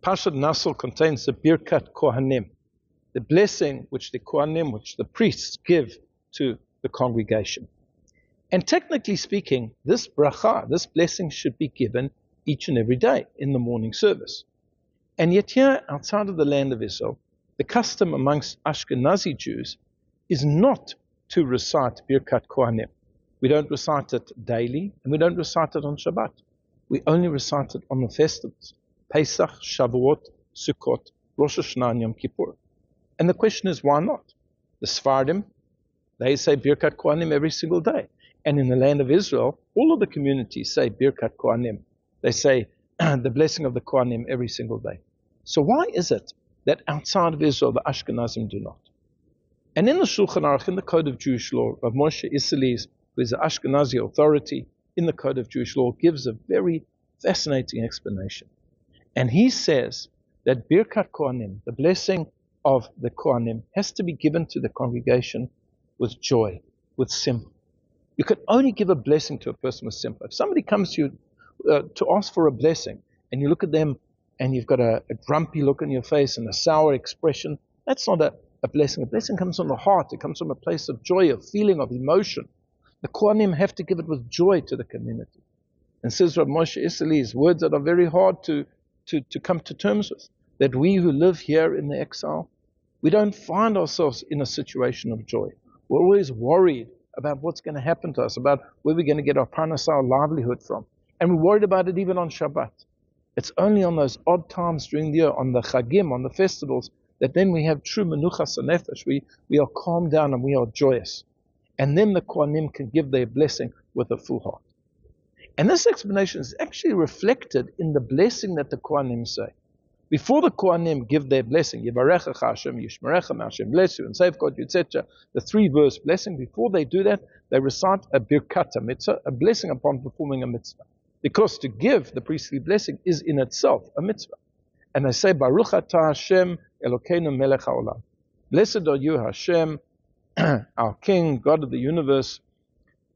Parshat Nasso contains the Birkat Kohanim, the blessing which the Kohanim, which the priests give to the congregation. And technically speaking, this bracha, this blessing should be given each and every day in the morning service. And yet here, outside of the land of Israel, the custom amongst Ashkenazi Jews is not to recite Birkat Kohanim. We don't recite it daily, and we don't recite it on Shabbat. We only recite it on the festivals. Pesach, Shavuot, Sukkot, Rosh Hashanah, and Yom Kippur. And the question is, why not? The Sephardim, they say Birkat Kohanim every single day. And in the land of Israel, all of the communities say Birkat Kohanim. They say the blessing of the Kohanim every single day. So why is it that outside of Israel, the Ashkenazim do not? And in the Shulchan Aruch, in the Code of Jewish Law, Rav Moshe Isserles, who is the Ashkenazi authority in the Code of Jewish Law, gives a very fascinating explanation. And he says that Birkat Kohanim, the blessing of the Kohanim, has to be given to the congregation with joy, with simcha. You can only give a blessing to a person with simcha. If somebody comes to you to ask for a blessing, and you look at them and you've got a grumpy look on your face and a sour expression, that's not a blessing. A blessing comes from the heart. It comes from a place of joy, of feeling, of emotion. The Kohanim have to give it with joy to the community. And says Rav Moshe Isserles, words that are very hard to come to terms with, that we who live here in the exile, we don't find ourselves in a situation of joy. We're always worried about what's going to happen to us, about where we're going to get our parnasah, our livelihood from. And we're worried about it even on Shabbat. It's only on those odd times during the year, on the chagim, on the festivals, that then we have true menuchas nefesh. We are calmed down and we are joyous. And then the Kohanim can give their blessing with a full heart. And this explanation is actually reflected in the blessing that the Kohanim say. Before the Kohanim give their blessing, Yivarechecha Hashem, Yishmerecha, Hashem bless you, and safeguard you, etc., the 3-verse blessing, before they do that, they recite a birkat, a mitzvah, a blessing upon performing a mitzvah. Because to give the priestly blessing is in itself a mitzvah. And they say, Baruch atah Hashem Elokeinu melech haolam. Blessed are you, Hashem, our King, God of the universe,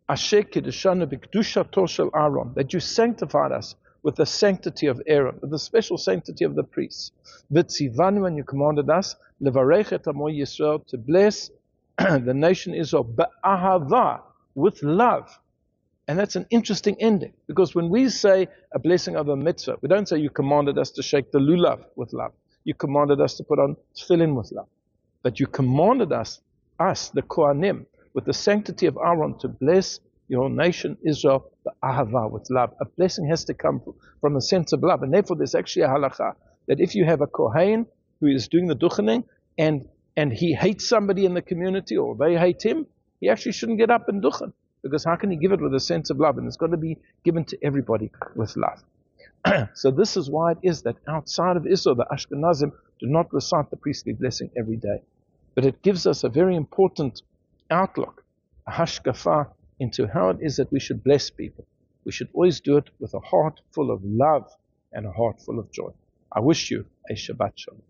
Asher kiddushanu b'kedushato shel Aaron, that you sanctified us with the sanctity of Aaron, with the special sanctity of the priests. V'tzivanu, and you commanded us, levarech et amo Yisrael, to bless the nation Israel, ba'ahava, with love. And that's an interesting ending, because when we say a blessing of a mitzvah, we don't say you commanded us to shake the lulav with love. You commanded us to put on tefillin with love. But you commanded us, the Kohanim, with the sanctity of Aaron, to bless your nation Israel, the ahava, with love. A blessing has to come from a sense of love. And therefore there's actually a halacha that if you have a Kohen who is doing the duchening and he hates somebody in the community or they hate him, he actually shouldn't get up and duchen. Because how can he give it with a sense of love? And it's got to be given to everybody with love. So this is why it is that outside of Israel, the Ashkenazim do not recite the priestly blessing every day. But it gives us a very important outlook, a hashkafa, into how it is that we should bless people. We should always do it with a heart full of love and a heart full of joy. I wish you a Shabbat Shalom.